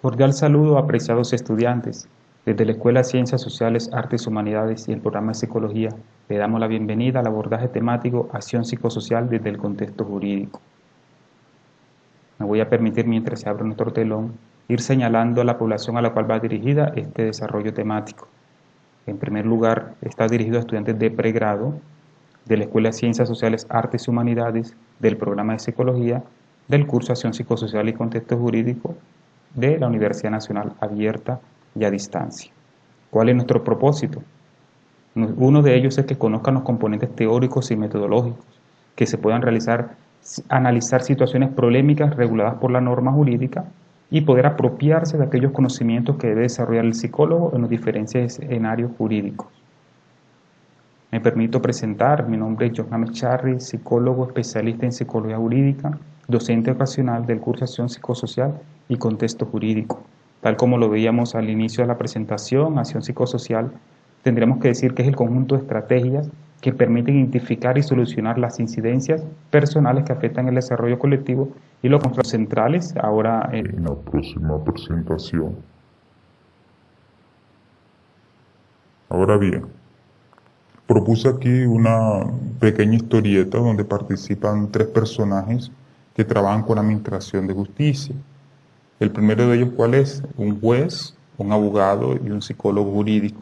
Cordial saludo, apreciados estudiantes. Desde la Escuela de Ciencias Sociales, Artes y Humanidades y el programa de Psicología, le damos la bienvenida al abordaje temático Acción Psicosocial desde el contexto jurídico. Me voy a permitir, mientras se abre nuestro telón, ir señalando a la población a la cual va dirigida este desarrollo temático. En primer lugar, está dirigido a estudiantes de pregrado de la Escuela de Ciencias Sociales, Artes y Humanidades, del programa de Psicología, del curso Acción Psicosocial y Contexto Jurídico de la Universidad Nacional Abierta y a Distancia. ¿Cuál es nuestro propósito? Uno de ellos es que conozcan los componentes teóricos y metodológicos que se puedan analizar situaciones polémicas reguladas por la norma jurídica y poder apropiarse de aquellos conocimientos que debe desarrollar el psicólogo en los diferentes escenarios jurídicos. Me permito presentar, mi nombre es Johannes Charri, psicólogo especialista en psicología jurídica, docente ocasional del curso Acción Psicosocial y Contexto Jurídico. Tal como lo veíamos al inicio de la presentación, Acción Psicosocial, tendremos que decir que es el conjunto de estrategias que permiten identificar y solucionar las incidencias personales que afectan el desarrollo colectivo y los conflictos centrales. Ahora, en la próxima presentación. Ahora bien, propuse aquí una pequeña historieta donde participan tres personajes que trabajan con la administración de justicia. El primero de ellos, ¿cuál es? Un juez, un abogado y un psicólogo jurídico.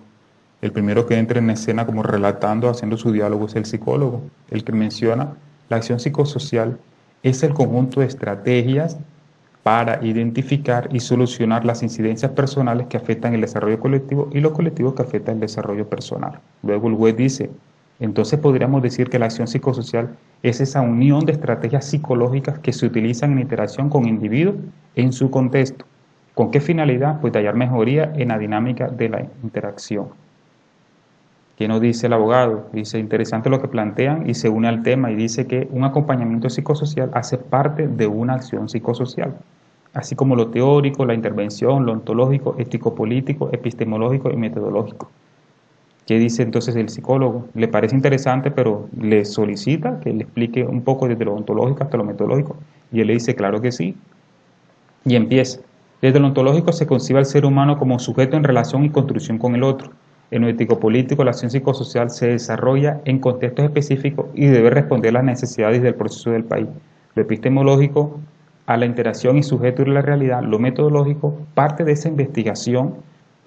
El primero que entra en escena como relatando, haciendo su diálogo, es el psicólogo. El que menciona la acción psicosocial es el conjunto de estrategias para identificar y solucionar las incidencias personales que afectan el desarrollo colectivo y los colectivos que afectan el desarrollo personal. Luego el juez dice, entonces podríamos decir que la acción psicosocial es esa unión de estrategias psicológicas que se utilizan en interacción con individuos en su contexto. ¿Con qué finalidad? Pues de hallar mejoría en la dinámica de la interacción. ¿Qué nos dice el abogado? Dice, interesante lo que plantean y se une al tema y dice que un acompañamiento psicosocial hace parte de una acción psicosocial, así como lo teórico, la intervención, lo ontológico, ético-político, epistemológico y metodológico. ¿Qué dice entonces el psicólogo? Le parece interesante, pero le solicita que le explique un poco desde lo ontológico hasta lo metodológico. Y él le dice, claro que sí. Y empieza. Desde lo ontológico se concibe al ser humano como sujeto en relación y construcción con el otro. En lo ético-político, la acción psicosocial se desarrolla en contextos específicos y debe responder a las necesidades del proceso del país. Lo epistemológico, a la interacción y sujeto y la realidad. Lo metodológico, parte de esa investigación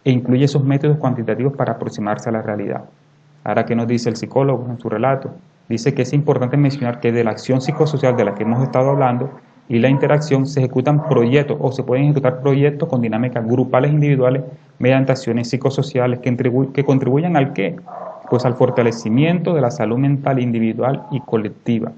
e incluye esos métodos cuantitativos para aproximarse a la realidad. Ahora, ¿qué nos dice el psicólogo en su relato? Dice que es importante mencionar que de la acción psicosocial de la que hemos estado hablando y la interacción se ejecutan proyectos o se pueden ejecutar proyectos con dinámicas grupales e individuales mediante acciones psicosociales que contribuyan ¿al qué? Pues al fortalecimiento de la salud mental individual y colectiva.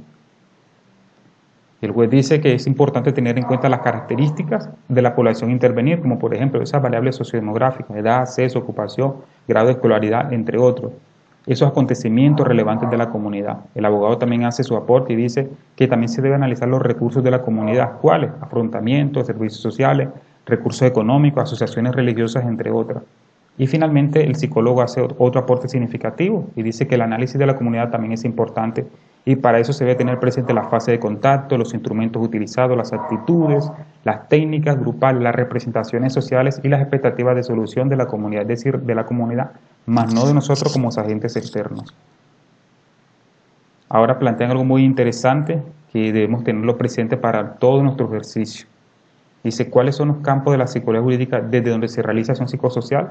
El juez dice que es importante tener en cuenta las características de la población a intervenir, como por ejemplo esas variables sociodemográficas, edad, sexo, ocupación, grado de escolaridad, entre otros. Esos acontecimientos relevantes de la comunidad. El abogado también hace su aporte y dice que también se debe analizar los recursos de la comunidad. ¿Cuáles? Afrontamientos, servicios sociales, recursos económicos, asociaciones religiosas, entre otras. Y finalmente el psicólogo hace otro aporte significativo y dice que el análisis de la comunidad también es importante y para eso se debe tener presente la fase de contacto, los instrumentos utilizados, las actitudes, las técnicas grupales, las representaciones sociales y las expectativas de solución de la comunidad, es decir, de la comunidad, más no de nosotros como agentes externos. Ahora plantean algo muy interesante que debemos tenerlo presente para todo nuestro ejercicio. Dice, ¿cuáles son los campos de la psicología jurídica desde donde se realiza acción psicosocial?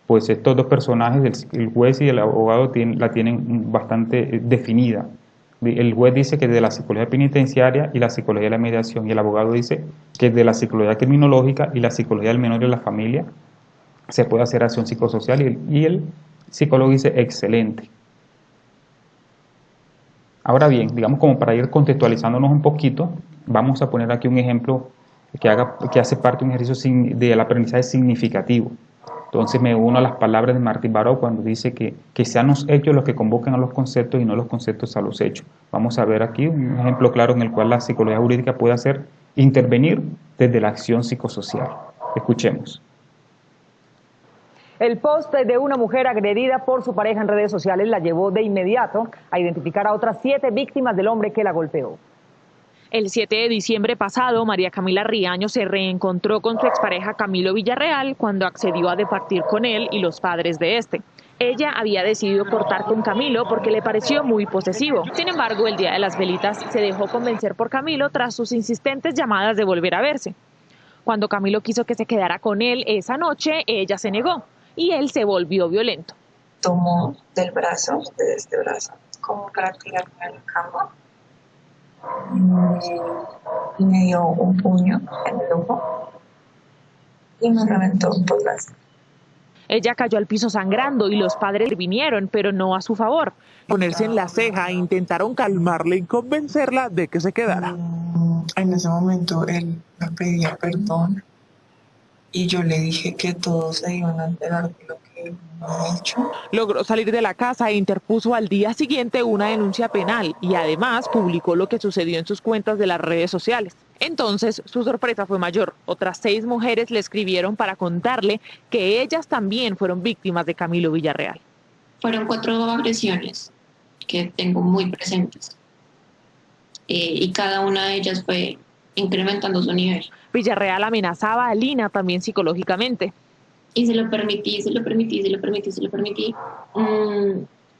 Pues estos dos personajes, el juez y el abogado, la tienen bastante definida. El juez dice que de la psicología penitenciaria y la psicología de la mediación, y el abogado dice que de la psicología criminológica y la psicología del menor y de la familia se puede hacer acción psicosocial, y el psicólogo dice excelente. Ahora bien, digamos como para ir contextualizándonos un poquito, vamos a poner aquí un ejemplo que hace parte de un ejercicio del aprendizaje significativo. Entonces me uno a las palabras de Martín Baró cuando dice que sean los hechos los que convocan a los conceptos y no los conceptos a los hechos. Vamos a ver aquí un ejemplo claro en el cual la psicología jurídica puede intervenir desde la acción psicosocial. Escuchemos. El post de una mujer agredida por su pareja en redes sociales la llevó de inmediato a identificar a otras 7 víctimas del hombre que la golpeó. El 7 de diciembre pasado, María Camila Riaño se reencontró con su expareja Camilo Villarreal cuando accedió a departir con él y los padres de este. Ella había decidido cortar con Camilo porque le pareció muy posesivo. Sin embargo, el día de las velitas se dejó convencer por Camilo tras sus insistentes llamadas de volver a verse. Cuando Camilo quiso que se quedara con él esa noche, ella se negó y él se volvió violento. Tomó del brazo, de este brazo, como para tirarme a la cama. Y me dio un puño en el ojo y me reventó por las. Ella cayó al piso sangrando y los padres vinieron, pero no a su favor. Ponerse en la ceja e intentaron calmarla y convencerla de que se quedara. En ese momento él me pedía perdón y yo le dije que todos se iban a enterar de lo que había hecho. Logró salir de la casa e interpuso al día siguiente una denuncia penal y además publicó lo que sucedió en sus cuentas de las redes sociales. Entonces, su sorpresa fue mayor. Otras 6 mujeres le escribieron para contarle que ellas también fueron víctimas de Camilo Villarreal. Fueron 4 agresiones que tengo muy presentes y cada una de ellas fue incrementando su nivel. Villarreal amenazaba a Lina también psicológicamente. Y se lo permití,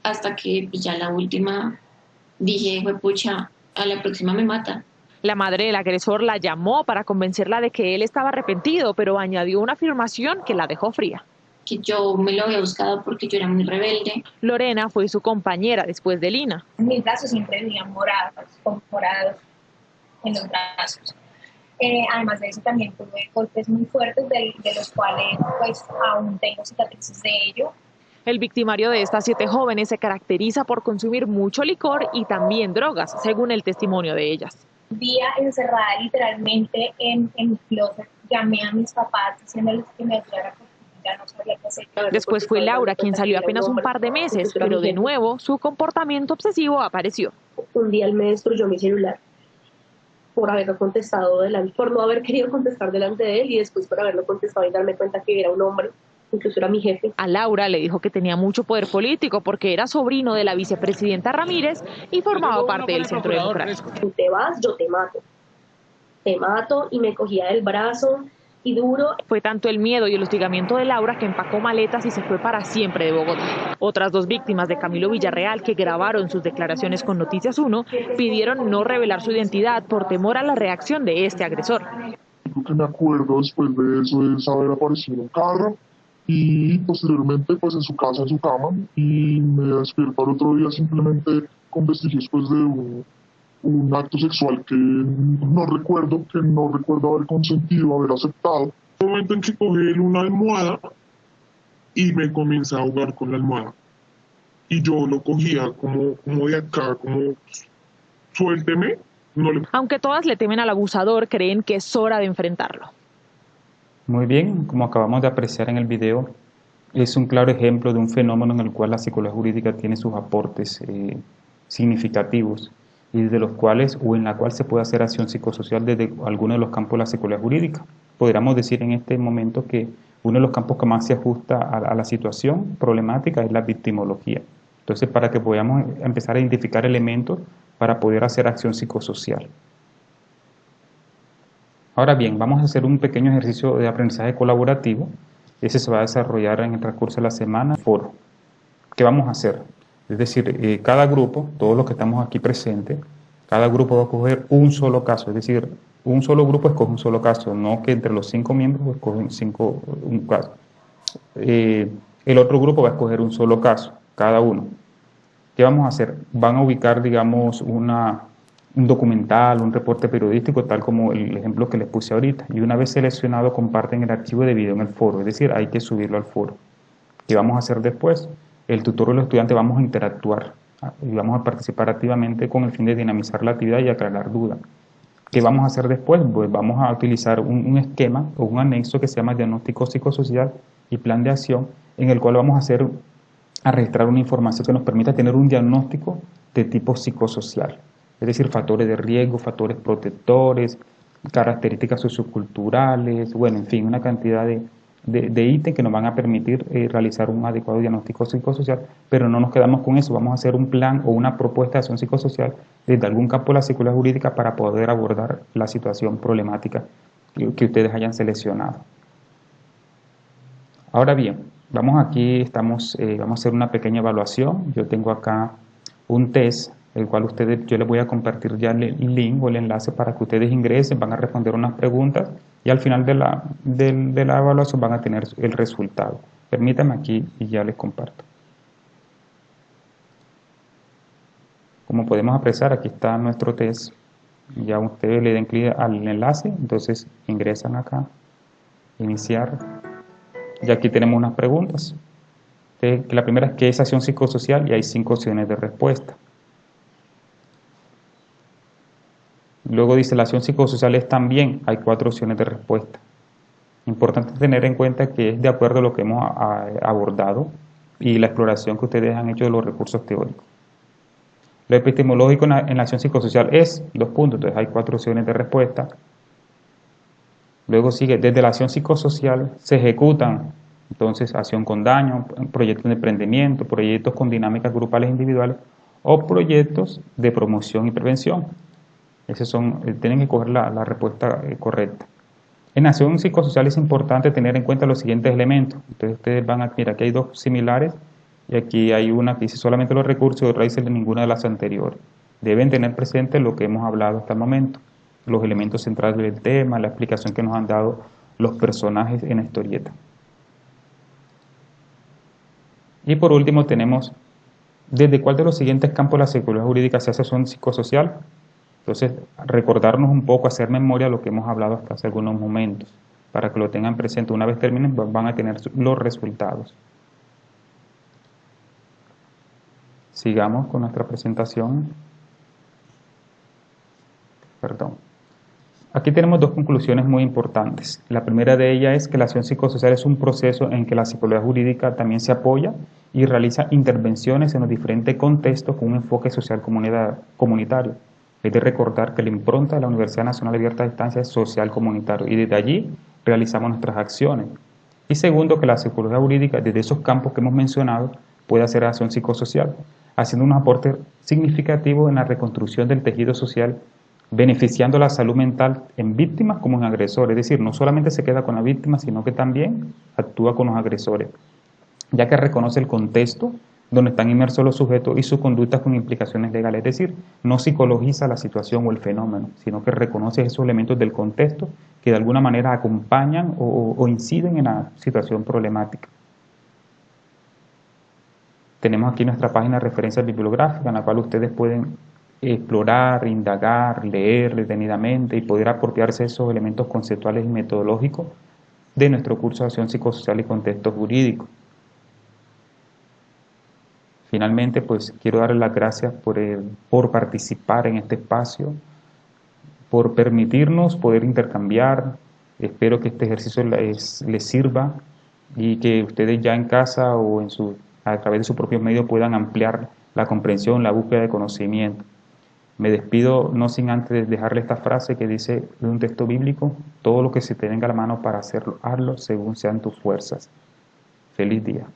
hasta que ya la última dije, pucha, a la próxima me mata. La madre del agresor la llamó para convencerla de que él estaba arrepentido, pero añadió una afirmación que la dejó fría. Que yo me lo había buscado porque yo era muy rebelde. Lorena fue su compañera después de Lina. Mis brazos siempre venían morados, con morados en los brazos. Además de eso también tuve golpes muy fuertes de los cuales pues aún tengo cicatrices de ello. El victimario de estas 7 jóvenes se caracteriza por consumir mucho licor y también drogas, según el testimonio de ellas. Un día encerrada literalmente en mi closet, llamé a mis papás diciéndoles que me ayudaran porque ya no sabía qué hacer. Después fue Laura quien salió apenas un par de meses, pero de nuevo su comportamiento obsesivo apareció. Un día él me destruyó mi celular por haberlo contestado por no haber querido contestar delante de él y después por haberlo contestado y darme cuenta que era un hombre, incluso era mi jefe. A Laura le dijo que tenía mucho poder político porque era sobrino de la vicepresidenta Ramírez y formaba parte del Centro Democrático. Si te vas, yo te mato y me cogía del brazo y duro. Fue tanto el miedo y el hostigamiento de Laura que empacó maletas y se fue para siempre de Bogotá. Otras 2 víctimas de Camilo Villarreal que grabaron sus declaraciones con Noticias 1 pidieron no revelar su identidad por temor a la reacción de este agresor. Lo que me acuerdo después de eso es haber aparecido en un carro y posteriormente pues en su casa, en su cama, y me despierto al otro día simplemente con vestigios pues de un acto sexual que no recuerdo haber consentido, haber aceptado. En el momento en que coge una almohada y me comienza a ahogar con la almohada. Y yo lo cogía como de acá, como suélteme. No le... Aunque todas le temen al abusador, creen que es hora de enfrentarlo. Muy bien, como acabamos de apreciar en el video, es un claro ejemplo de un fenómeno en el cual la psicología jurídica tiene sus aportes significativos y de los cuales o en la cual se puede hacer acción psicosocial desde alguno de los campos de la psicología jurídica. Podríamos decir en este momento que uno de los campos que más se ajusta a la situación problemática es la victimología. Entonces, para que podamos empezar a identificar elementos para poder hacer acción psicosocial. Ahora bien, vamos a hacer un pequeño ejercicio de aprendizaje colaborativo. Ese se va a desarrollar en el transcurso de la semana en el foro. ¿Qué vamos a hacer? Es decir, cada grupo, todos los que estamos aquí presentes, cada grupo va a escoger un solo caso. Es decir, un solo grupo escoge un solo caso, no que entre los 5 miembros escogen un caso. El otro grupo va a escoger un solo caso, cada uno. ¿Qué vamos a hacer? Van a ubicar, digamos, un documental, un reporte periodístico, tal como el ejemplo que les puse ahorita. Y una vez seleccionado, comparten el archivo de video en el foro. Es decir, hay que subirlo al foro. ¿Qué vamos a hacer después? El tutor y los estudiantes vamos a interactuar y vamos a participar activamente con el fin de dinamizar la actividad y aclarar dudas. ¿Qué vamos a hacer después? Pues vamos a utilizar un esquema o un anexo que se llama diagnóstico psicosocial y plan de acción, en el cual vamos a registrar una información que nos permita tener un diagnóstico de tipo psicosocial, es decir, factores de riesgo, factores protectores, características socioculturales, bueno, en fin, una cantidad de ítems que nos van a permitir realizar un adecuado diagnóstico psicosocial, pero no nos quedamos con eso, vamos a hacer un plan o una propuesta de acción psicosocial desde algún campo de la psicología jurídica para poder abordar la situación problemática que ustedes hayan seleccionado. Ahora bien, vamos a hacer una pequeña evaluación. Yo tengo acá un test, el cual yo les voy a compartir ya el link o el enlace para que ustedes ingresen, van a responder unas preguntas y al final de la evaluación van a tener el resultado. Permítanme aquí y ya les comparto. Como podemos apreciar, aquí está nuestro test. Ya ustedes le den clic al enlace, entonces ingresan acá, iniciar. Y aquí tenemos unas preguntas. La primera es ¿qué es acción psicosocial? Y hay 5 opciones de respuesta. Luego dice la acción psicosocial es también, hay 4 opciones de respuesta. Importante tener en cuenta que es de acuerdo a lo que hemos abordado y la exploración que ustedes han hecho de los recursos teóricos. Lo epistemológico en la acción psicosocial es 2 puntos, entonces hay 4 opciones de respuesta. Luego sigue, desde la acción psicosocial se ejecutan, entonces, acción con daño, proyectos de emprendimiento, proyectos con dinámicas grupales individuales o proyectos de promoción y prevención. Tienen que coger la respuesta correcta. En acción psicosocial es importante tener en cuenta los siguientes elementos. Entonces, ustedes van a mirar, aquí hay 2 similares y aquí hay una que dice solamente los recursos y otra dice de ninguna de las anteriores. Deben tener presente lo que hemos hablado hasta el momento, los elementos centrales del tema, la explicación que nos han dado los personajes en la historieta. Y por último tenemos, ¿desde cuál de los siguientes campos de la psicología jurídica se hace acción psicosocial? Entonces, recordarnos un poco, hacer memoria de lo que hemos hablado hasta hace algunos momentos, para que lo tengan presente. Una vez terminen, van a tener los resultados. Sigamos con nuestra presentación. Perdón. Aquí tenemos 2 conclusiones muy importantes. La primera de ellas es que la acción psicosocial es un proceso en que la psicología jurídica también se apoya y realiza intervenciones en los diferentes contextos con un enfoque social comunitario. Es de recordar que la impronta de la Universidad Nacional Abierta a Distancia es social comunitario y desde allí realizamos nuestras acciones. Y segundo, que la psicología jurídica, desde esos campos que hemos mencionado, puede hacer acción psicosocial, haciendo un aporte significativo en la reconstrucción del tejido social, beneficiando la salud mental en víctimas como en agresores. Es decir, no solamente se queda con la víctima, sino que también actúa con los agresores, ya que reconoce el contexto donde están inmersos los sujetos y sus conductas con implicaciones legales. Es decir, no psicologiza la situación o el fenómeno, sino que reconoce esos elementos del contexto que de alguna manera acompañan o inciden en la situación problemática. Tenemos aquí nuestra página de referencia bibliográfica en la cual ustedes pueden explorar, indagar, leer detenidamente y poder apropiarse de esos elementos conceptuales y metodológicos de nuestro curso de acción psicosocial y contexto jurídico. Finalmente, pues quiero darles las gracias por participar en este espacio, por permitirnos poder intercambiar. Espero que este ejercicio les sirva y que ustedes ya en casa o a través de su propio medio puedan ampliar la comprensión, la búsqueda de conocimiento. Me despido no sin antes dejarle esta frase que dice de un texto bíblico: todo lo que se te venga a la mano para hacerlo, hazlo según sean tus fuerzas. Feliz día.